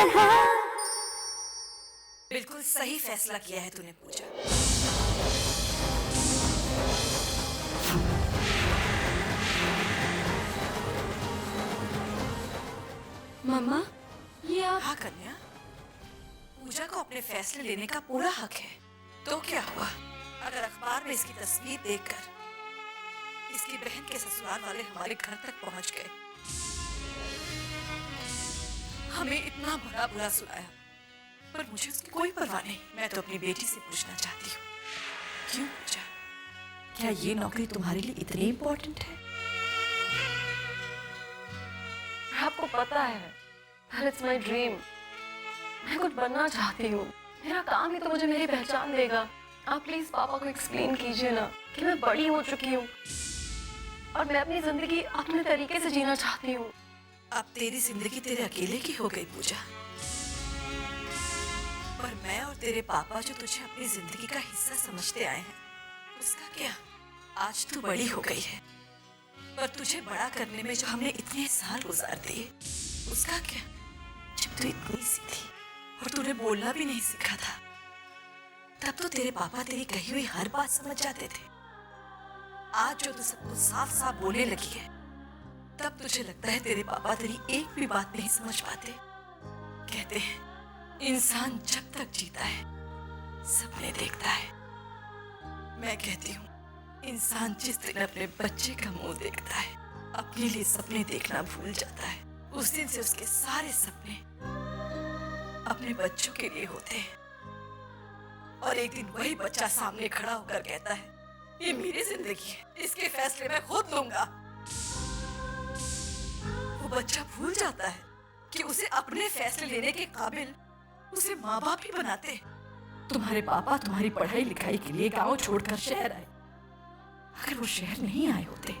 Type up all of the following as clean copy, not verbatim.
तरह। बिल्कुल सही फैसला किया है तूने पूजा। मम्मा, ये आप? हाँ कन्या, पूजा को अपने फैसले लेने का पूरा हक है। तो क्या हुआ अगर अखबार में इसकी तस्वीर देखकर इसकी बहन के ससुराल वाले हमारे घर तक पहुंच गए, हमें इतना बड़ा बुरा सुनाया, पर मुझे उसकी कोई परवाह नहीं। मैं तो अपनी बेटी से पूछना चाहती हूँ, क्यों पूजा, क्या ये नौकरी तुम्हारे लिए इतनी इम्पोर्टेंट है? आपको पता है, इट्स माय ड्रीम। मैं कुछ बनना चाहती हूँ। मेरा काम ही तो मुझे मेरी पहचान देगा। आप प्लीज पापा को एक्सप्लेन कीजिए ना कि मैं बड़ी हो चुकी हूँ और मैं अपनी जिंदगी अपने तरीके से जीना चाहती हूँ। अब तेरी जिंदगी तेरे अकेले की हो गई पूजा, पर मैं और तेरे पापा जो तुझे अपनी जिंदगी का हिस्सा समझते आए हैं, उसका क्या? आज तू बड़ी हो गई है, पर तुझे बड़ा करने में जो हमने इतने साल गुजार दिए, उसका क्या? जब तू इतनी सी थी और तूने बोलना भी नहीं सीखा था, तब तो तेरे पापा तेरी कही हुई हर बात समझ जाते थे। आज जो तू सब कुछ साफ साफ बोलने लगी है, तब तुझे लगता है तेरे पापा तेरी एक भी बात नहीं समझ पाते। कहते हैं इंसान जब तक जीता है सपने देखता है। मैं कहती हूँ इंसान जिस दिन अपने बच्चे का मुंह देखता है, अपने लिए सपने देखना भूल जाता है, उस दिन से उसके सारे सपने अपने बच्चों के लिए होते हैं। और एक दिन वही बच्चा सामने खड़ा होकर कहता है, ये मेरी जिंदगी है, इसके फैसले मैं खुद लूंगा। वो बच्चा भूल जाता है कि उसे अपने फैसले लेने के काबिल उसे माँ बाप ही बनाते। तुम्हारे पापा तुम्हारी पढ़ाई लिखाई के लिए गांव छोड़कर शहर आए। अगर वो शहर नहीं आए होते,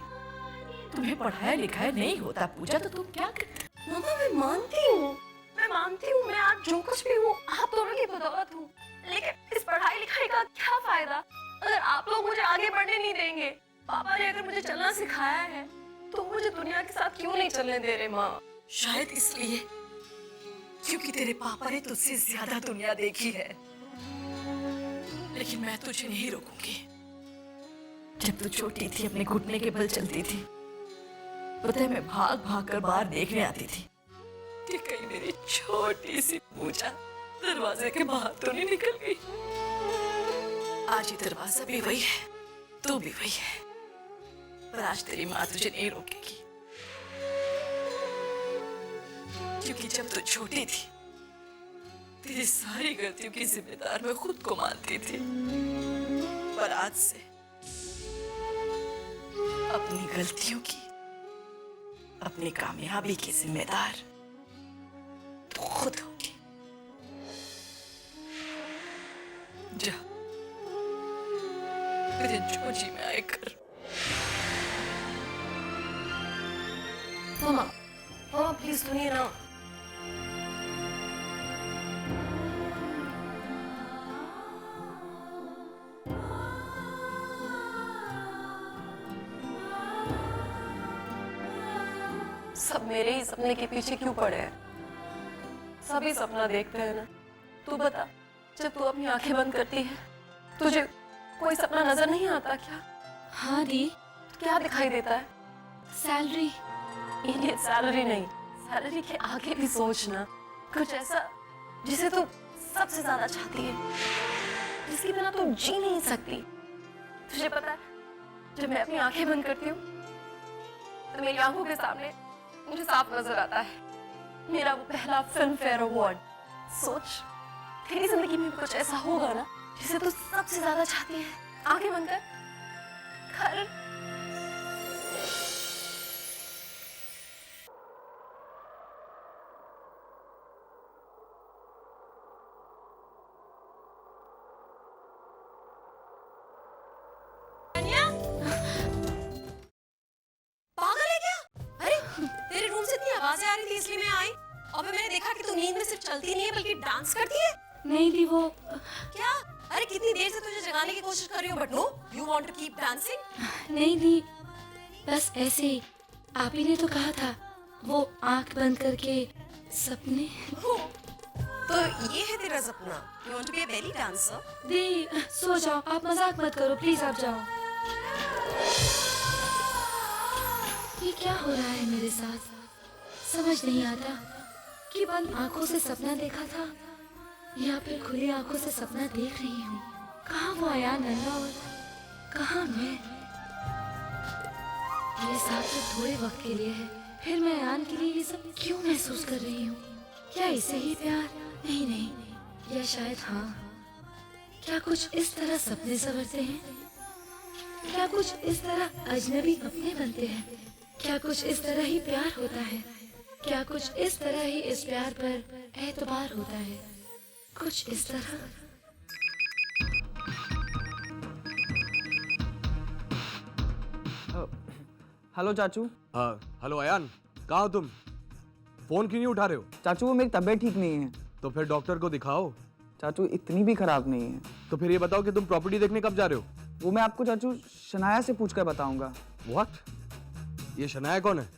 तुम्हें पढ़ाया लिखाया नहीं होता पूजा, तो तुम क्या करते? मम्मा मैं मानती हूँ, मैं आज जो कुछ भी हूँ आप दोनों की बदौलत हूँ। लेकिन इस पढ़ाई लिखाई का क्या फायदा अगर आप लोग मुझे आगे बढ़ने नहीं देंगे? पापा ने अगर मुझे चलना सिखाया है तो मुझे दुनिया के साथ क्यों नहीं चलने दे रहे माँ? शायद इसलिए क्योंकि तेरे पापा ने तुझसे ज्यादा दुनिया देखी है। लेकिन मैं तुझे नहीं रोकूंगी। जब तू छोटी थी, अपने घुटने के बल चलती थी, पता है मैं भाग भाग कर बाहर देखने आती थी कि कहीं मेरी छोटी सी पूजा दरवाजे के बाहर तो नहीं निकल गई। आज ये दरवाजा भी वही है, तू भी वही है, पर आज तेरी माँ तुझे नहीं रोकेगी, क्योंकि जब तू छोटी थी तेरी सारी गलतियों की जिम्मेदार मैं खुद को मानती थी, पर आज से अपनी गलतियों की, अपनी कामयाबी की जिम्मेदार तू खुद होगी। जा, तुझे जो जी में आए कर। मामा मामा प्लीज सुनिए ना। सब मेरे ही सपने के पीछे क्यों पड़े हैं? सभी सपना देखते हैं ना। तू बता, जब तू अपनी आंखें बंद करती है तुझे कोई सपना नजर नहीं आता क्या? हाँ दी। क्या दिखाई देता है? सैलरी। ये सैलरी नहीं, सैलरी के आगे भी सोचना, कुछ ऐसा जिसे तू सबसे ज्यादा चाहती है, जिसके बिना तू जी नहीं सकती। तुझे पता है, जब मैं अपनी आंखें बंद करती हूँ तो मेरी आंखों के सामने मुझे साफ नजर आता है मेरा वो पहला फिल्म फेयर अवार्ड। सोच, तेरी जिंदगी में भी कुछ ऐसा होगा ना जिसे तू सबसे ज्यादा चाहती है। आंखें बंद कर। पागल है क्या? अरे तेरे रूम से इतनी आवाजें आ रही थी इसलिए मैं आई, और फिर मैंने देखा कि तू नींद में सिर्फ चलती नहीं है बल्कि डांस करती है। नहीं दी, वो क्या? अरे कितनी देर से तुझे जगाने की कोशिश कर रही हूँ, but no, you want to keep dancing. नहीं दी, बस ऐसे ही। आप ही ने तो कहा था वो आंख बंद करके सपने। ये है तेरा सपना? You want to be a belly dancer? दी सो जाओ, आप मजाक मत करो प्लीज, आप जाओ। ये क्या हो रहा है मेरे साथ? समझ नहीं आता कि बंद आंखों से सपना देखा था या फिर खुली आंखों से सपना देख रही हूँ। कहाँ वो आया नन्ना और कहाँ मैं? ये साथ तो थोड़े वक्त के लिए है, फिर मैं आयान के लिए ये सब क्यों महसूस कर रही हूँ? क्या इसे ही प्यार? नहीं नहीं, या शायद हाँ। क्या कुछ इस तरह सपने संवरते हैं? क्या कुछ इस तरह अजनबी अपने बनते हैं? क्या कुछ इस तरह ही प्यार होता है? क्या कुछ इस तरह ही इस प्यार पर एतबार होता है? कुछ इस तरह। हेलो चाचू। हेलो अयान, कहाँ हो तुम? फोन क्यों नहीं उठा रहे हो? चाचू वो मेरी तबीयत ठीक नहीं है। तो फिर डॉक्टर को दिखाओ। चाचू इतनी भी खराब नहीं है। तो फिर ये बताओ कि तुम प्रॉपर्टी देखने कब जा रहे हो? वो मैं आपको चाचू शनाया से पूछकर बताऊंगा। व्हाट? ये शनाया कौन है?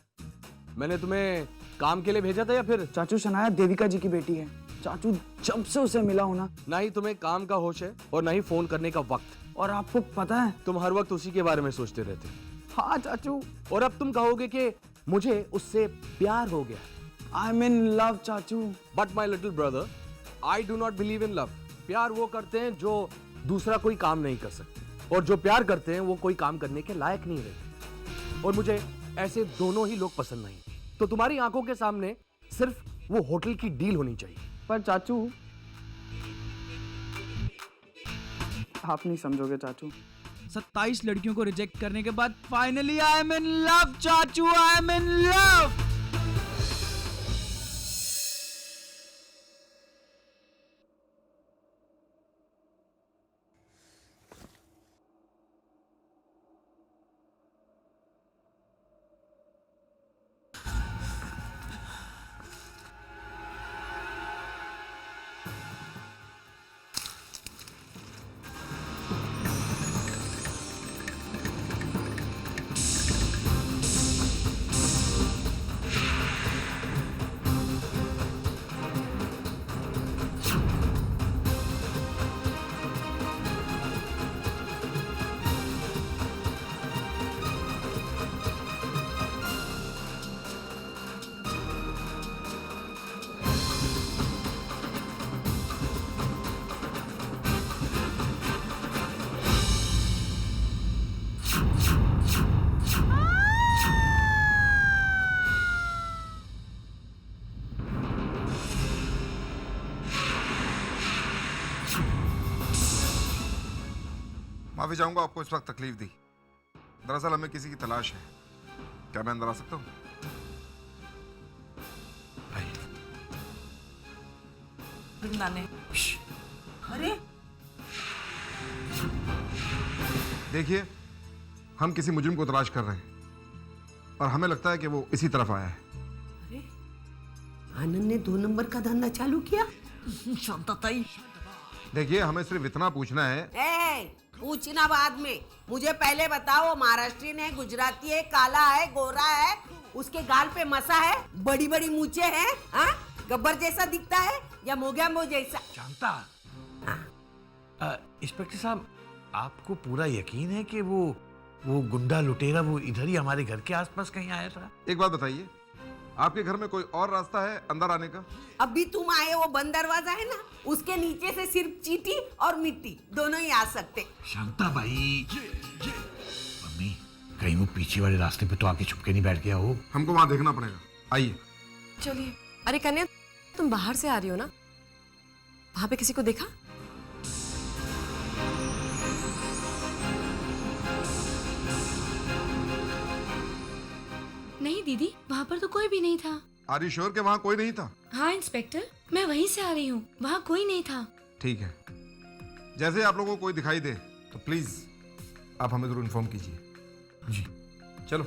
मैंने तुम्हें काम के लिए भेजा था या फिर? चाचू शनाया देविका जी की बेटी है। चाचू जब से उसे मिला हूं ना ही तुम्हें काम का होश है और ना ही फोन करने का वक्त। और आपको पता है तुम हर वक्त उसी के बारे में सोचते रहते। हाँ चाचू। और अब तुम कहोगे कि मुझे उससे प्यार हो गया। आई एम इन लव चाचू। But my little brother, I do not believe in love. प्यार वो करते हैं जो दूसरा कोई काम नहीं कर सकते, और जो प्यार करते हैं वो कोई काम करने के लायक नहीं रहते। और मुझे ऐसे दोनों ही लोग पसंद नहीं। तो तुम्हारी आंखों के सामने सिर्फ वो होटल की डील होनी चाहिए। पर चाचू आप नहीं समझोगे चाचू। 27 लड़कियों को रिजेक्ट करने के बाद finally I am in love चाचू, आई एम इन लव। माफी चाहूंगा आपको इस वक्त तकलीफ दी। दरअसल हमें किसी की तलाश है। क्या मैं अंदर आ सकता हूँ? अरे देखिए, हम किसी मुजरिम को तलाश कर रहे हैं और हमें लगता है कि वो इसी तरफ आया है। अरे आनंद ने 2 नंबर का धंधा चालू किया। शांताताई, देखिए, हमें सिर्फ इतना पूछना है। पूछना बाद में, मुझे पहले बताओ, महाराष्ट्रियन है, गुजराती है, काला है, गोरा है, उसके गाल पे मसा है, बड़ी बड़ी मूछे हैं, हाँ? गब्बर जैसा दिखता है या मोगैम्बो जैसा? शांता, इंस्पेक्टर साहब, आपको पूरा यकीन है कि वो गुंडा लुटेरा वो इधर ही हमारे घर के आसपास कहीं आया था? एक बात बताइए, आपके घर में कोई और रास्ता है अंदर आने का? अभी तुम आए, वो बंद दरवाजा है ना, उसके नीचे से सिर्फ चींटी और मिट्टी दोनों ही आ सकते। शांता भाई, मम्मी, कहीं वो पीछे वाले रास्ते पे तो आके छुपके नहीं बैठ गया हो? हमको वहां देखना पड़ेगा। आइए। चलिए। अरे कन्या, तुम बाहर से आ रही हो ना? वहां पे किसी को देखा? नहीं दीदी, वहाँ पर तो कोई भी नहीं था। आर यू श्योर कि वहां कोई नहीं था? हाँ इंस्पेक्टर, मैं वहीं से आ रही हूँ, वहाँ कोई नहीं था। ठीक है, जैसे आप लोगों को कोई दिखाई दे तो प्लीज आप हमें जरूर इन्फॉर्म कीजिए। जी। चलो।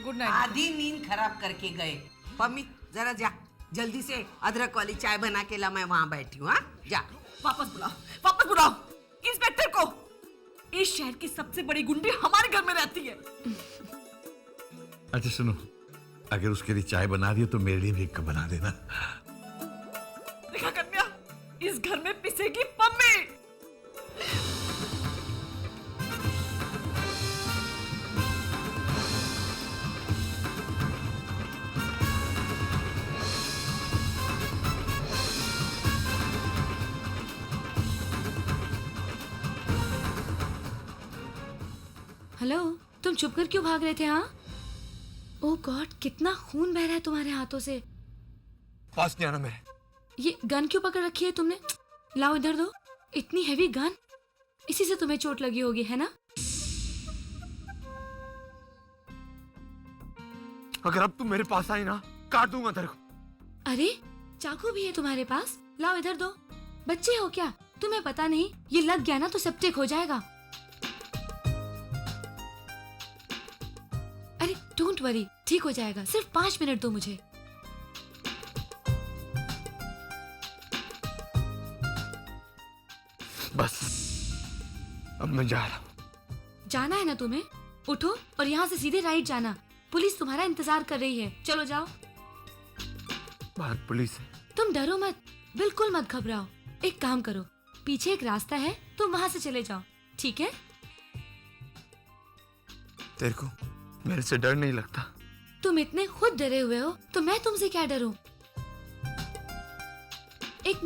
Good night. आधी नींद खराब करके गए। पम्मी जरा जा, जल्दी से अदरक वाली चाय बना के ला, मैं वहां बैठी हूँ। हाँ जा। वापस बुलाओ इंस्पेक्टर को। इस शहर की सबसे बड़ी गुंडी हमारे घर में रहती है। अच्छा सुनो, अगर उसके लिए चाय बना रही हो तो मेरे लिए भी एक कप बना देना। देखा कन्या, इस घर में पिसेगी मम्मी। हेलो, तुम चुप कर क्यों भाग रहे थे? हाँ, ओह गॉड, कितना खून बह रहा है तुम्हारे हाथों से। पास नहीं आना मेरे। ये गन क्यों पकड़ रखी है तुमने? लाओ इधर दो। इतनी हैवी गन, इसी से तुम्हें चोट लगी होगी, है ना? अगर अब तुम मेरे पास आई ना, काट दूंगा तेरे को। अरे चाकू भी है तुम्हारे पास, लाओ इधर दो। बच्चे हो क्या? तुम्हें पता नहीं ये लग गया ना तो सेप्टिक हो जाएगा। अरे डोंट वरी, ठीक हो जाएगा, सिर्फ 5 मिनट दो मुझे। बस अब मैं जा रहा हूँ। जाना है ना तुम्हें? उठो और यहाँ से सीधे राइट जाना। पुलिस तुम्हारा इंतजार कर रही है, चलो जाओ। बाहर पुलिस है। तुम डरो मत, बिल्कुल मत घबराओ। एक काम करो, पीछे एक रास्ता है, तुम वहाँ से चले जाओ, ठीक है? तेरे को मेरे से डर नहीं लगता? तुम इतने खुद डरे हुए हो तो मैं तुमसे क्या डरूं? एक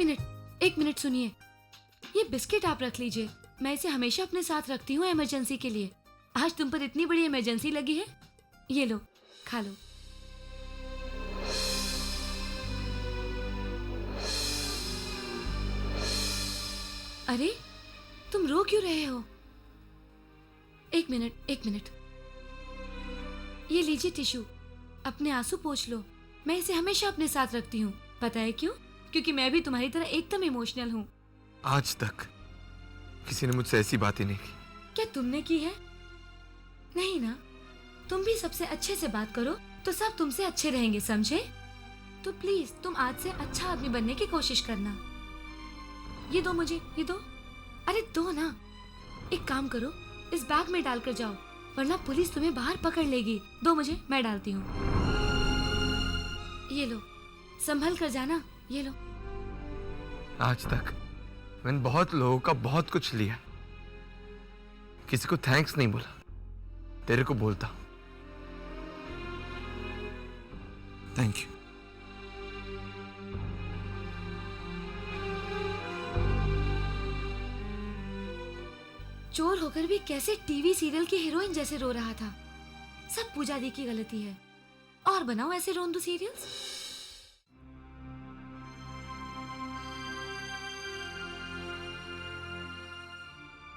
मिनट सुनिए, ये बिस्किट आप रख लीजिए। मैं इसे हमेशा अपने साथ रखती हूँ इमरजेंसी के लिए। आज तुम पर इतनी बड़ी इमरजेंसी लगी है, ये लो, खा लो। अरे तुम रो क्यों रहे हो? एक मिनट, ये लीजिए टिश्यू, अपने आंसू पोंछ लो। मैं इसे हमेशा अपने साथ रखती हूँ। पता है क्यों? क्योंकि मैं भी तुम्हारी तरह एकदम इमोशनल हूँ। आज तक किसी ने मुझसे ऐसी बात ही नहीं की। क्या तुमने की है? नहीं ना? तुम भी सबसे अच्छे से बात करो तो सब तुमसे अच्छे रहेंगे, समझे? तो प्लीज तुम आज से अच्छा आदमी बनने की कोशिश करना। ये दो मुझे, ये दो। अरे दो ना। एक काम करो, इस बैग में डालकर जाओ, वरना पुलिस तुम्हें बाहर पकड़ लेगी। दो मुझे, मैं डालती हूँ। ये लो, संभल कर जाना, ये लो। आज तक मैंने बहुत लोगों का बहुत कुछ लिया, किसी को थैंक्स नहीं बोला। तेरे को बोलता थैंक यू। चोर होकर भी कैसे टीवी सीरियल की हीरोइन जैसे रो रहा था। सब पूजा दी की गलती है। और बनाओ ऐसे रोंदू सीरियल्स।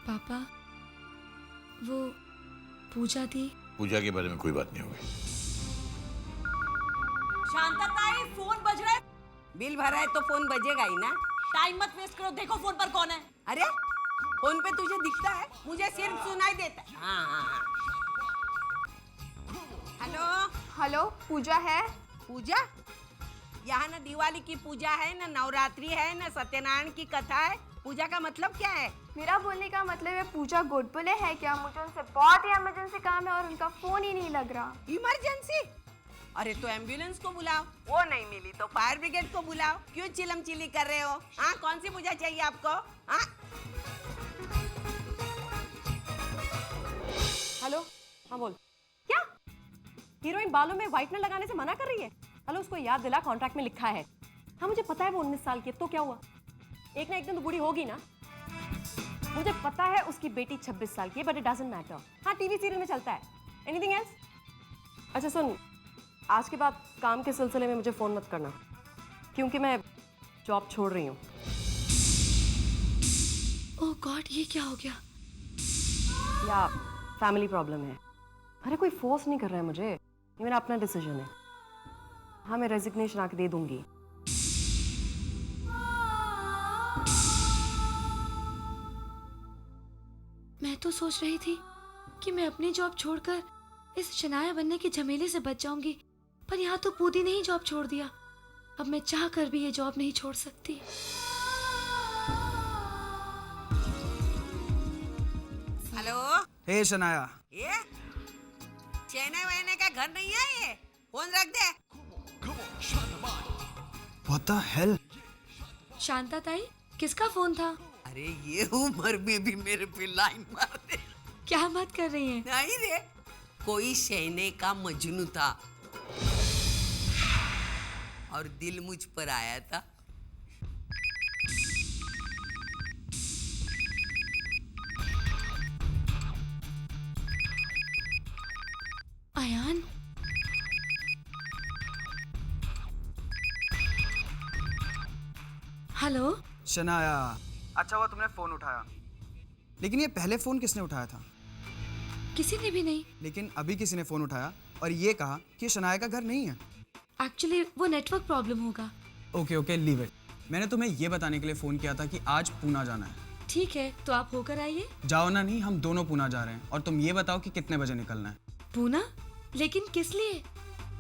पापा, वो पूजा दी। पूजा के बारे में कोई बात नहीं होगी। शांतताई, फोन बज रहा है। बिल भरा है तो फोन बजेगा ही ना। टाइम मत वेस्ट करो, देखो फोन पर कौन है। अरे फोन पे तुझे दिखता है, मुझे सिर्फ सुनाई देता है। हाँ। हेलो, पूजा है? पूजा? यहाँ ना दिवाली की पूजा है, ना नवरात्रि है, ना सत्यनारायण की कथा है। पूजा का मतलब क्या है? मेरा बोलने का मतलब है पूजा गोडबोले है क्या? मुझे उनसे बहुत ही इमरजेंसी काम है और उनका फोन ही नहीं लग रहा। इमरजेंसी? अरे तो एम्बुलेंस को बुलाओ। वो नहीं मिली तो फायर ब्रिगेड को बुलाओ। क्यों चिलम चिली कर रहे हो? हाँ, कौन सी पूजा चाहिए आपको? हाँ? हेलो, हाँ बोल। क्या हीरोइन बालों में व्हाइटनर लगाने से मना कर रही है? हेलो, उसको याद दिला, कॉन्ट्रैक्ट में लिखा है। हाँ मुझे पता है वो 19 साल की है, तो क्या हुआ? एक ना एक दिन तो बूढ़ी होगी ना। मुझे पता है उसकी बेटी 26 साल की है, बट इट डजंट मैटर। हाँ टीवी सीरियल में चलता है। Anything else? अच्छा सुन, आज के बाद काम के सिलसिले में मुझे फोन मत करना, क्योंकि मैं जॉब छोड़ रही हूँ। ओह गॉड, ये क्या हो गया? या फैमिली प्रॉब्लम है। अरे कोई फोर्स नहीं कर रहा है मुझे, ये मेरा अपना डिसीजन है। हाँ मैं रेजिग्नेशन आके दे दूंगी। मैं तो सोच रही थी कि मैं अपनी जॉब छोड़कर इस शनाया बनने के झमेले से बच जाऊंगी, पर यहाँ तो पूदी ने ही जॉब छोड़ दिया। अब मैं चाह कर भी ये जॉब नहीं छोड़ सकती। हेलो। हे शनाया। ये चेन्नई वहने का घर नहीं है ये? फोन रख दे। What the hell? शांता ताई, किसका फोन था? अरे ये उम्र में भी मेरे पे लाइन मार दे। क्या बात कर रही हैं? नहीं रे, कोई शहने का मजनू था और दिल मुझ पर आया था। अयान, हेलो। शनाया, अच्छा हुआ तुमने फोन उठाया। लेकिन ये पहले फोन किसने उठाया था? किसी ने भी नहीं। लेकिन अभी किसी ने फोन उठाया और ये कहा कि शनाया का घर नहीं है। एक्चुअली वो नेटवर्क प्रॉब्लम होगा। Okay leave it. मैंने तुम्हें ये बताने के लिए फोन किया था कि आज पूना जाना है। ठीक है, तो आप होकर आइए। जाओ ना, नहीं हम दोनों पूना जा रहे हैं। और तुम ये बताओ कि कितने बजे निकलना है। पूना? लेकिन किस लिए?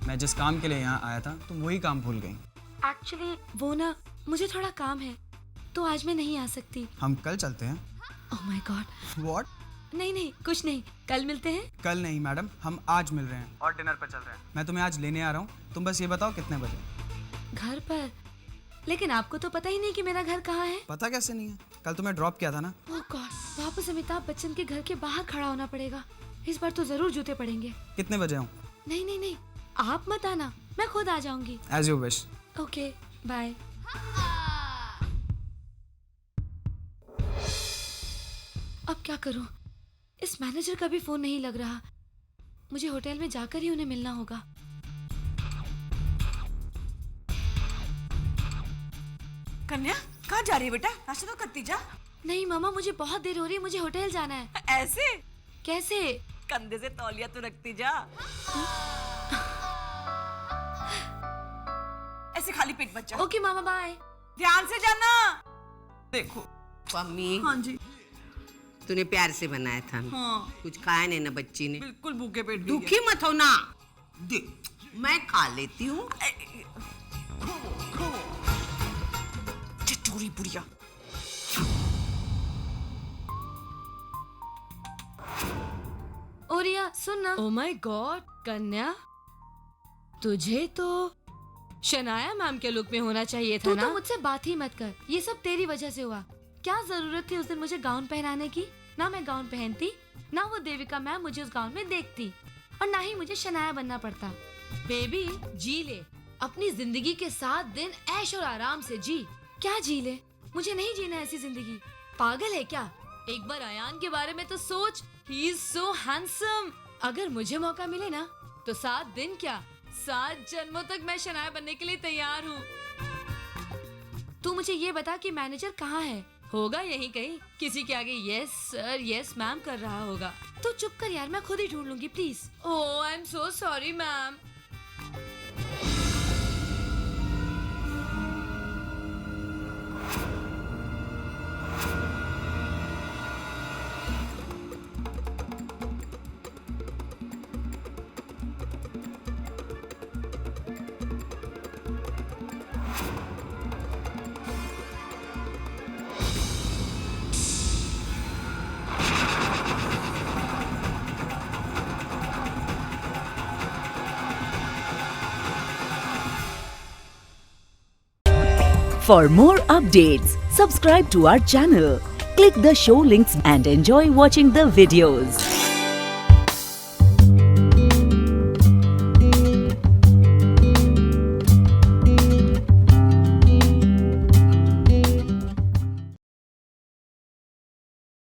मैं जिस काम के लिए यहाँ आया था तुम वही काम भूल गई। एक्चुअली वो ना, मुझे थोड़ा काम है तो आज मैं नहीं आ सकती। हम कल चलते हैं। Oh my God. व्हाट? नहीं कुछ नहीं, कल मिलते हैं। कल नहीं मैडम, हम आज मिल रहे हैं और डिनर पे चल रहे हैं। मैं तुम्हें आज लेने आ रहा हूँ, तुम बस ये बताओ कितने बजे। घर पर? लेकिन आपको तो पता ही नहीं कि मेरा घर कहाँ है। पता कैसे नहीं है? कल तुम्हें ड्रॉप किया था ना। ओह गॉड, वापस अमिताभ बच्चन के घर के बाहर खड़ा होना पड़ेगा। इस बार तो जरूर जूते पड़ेंगे। कितने बजे आऊँ? नहीं, आप मत आना, मैं खुद आ जाऊंगी। As you wish. Okay, bye. अब क्या करूं? इस मैनेजर का भी फोन नहीं लग रहा। मुझे होटल में जाकर ही उन्हें मिलना होगा। कन्या, कहाँ जा रही है बेटा? नाश्ता तो करती जा। नहीं मामा, मुझे बहुत देर हो रही है, मुझे होटल जाना है। ऐसे? कैसे? कंधे से तौलिया तो रखती जा। ऐसे खाली पेट मत जा। ओके मामा, बाय। ध्यान से जाना। देखो मम्मी। हाँ जी। तूने प्यार से बनाया था ना? हाँ। कुछ खाया नहीं ना बच्ची ने? बिल्कुल भूखे पेट। दुखी मत हो ना, मैं खा लेती हूँ। चिटूरी बुढ़िया। ओरिया सुन ना। ओह माय गॉड कन्या, तुझे तो शनाया मैम के लुक में होना चाहिए था ना। तू तो मुझसे बात ही मत कर, ये सब तेरी वजह से हुआ। क्या जरूरत थी उस दिन मुझे गाउन पहनाने की? ना मैं गाउन पहनती, ना वो देविका मैम मुझे उस गाउन में देखती, और ना ही मुझे शनाया बनना पड़ता। बेबी जी ले अपनी जिंदगी के 7 दिन ऐश और आराम से जी। क्या जी ले? मुझे नहीं जीना ऐसी जिंदगी। पागल है क्या? एक बार अयान के बारे में तो सोच। He is so handsome. अगर मुझे मौका मिले ना तो 7 दिन क्या, 7 जन्मों तक मैं शनाया बनने के लिए तैयार हूँ। तू मुझे ये बता कि मैनेजर कहाँ है? होगा यहीं कहीं, किसी के आगे यस सर यस मैम कर रहा होगा। तो चुप कर यार, मैं खुद ही ढूंढ लूंगी please. Oh I am so sorry ma'am. For more updates, subscribe to our channel, click the show links and enjoy watching the videos.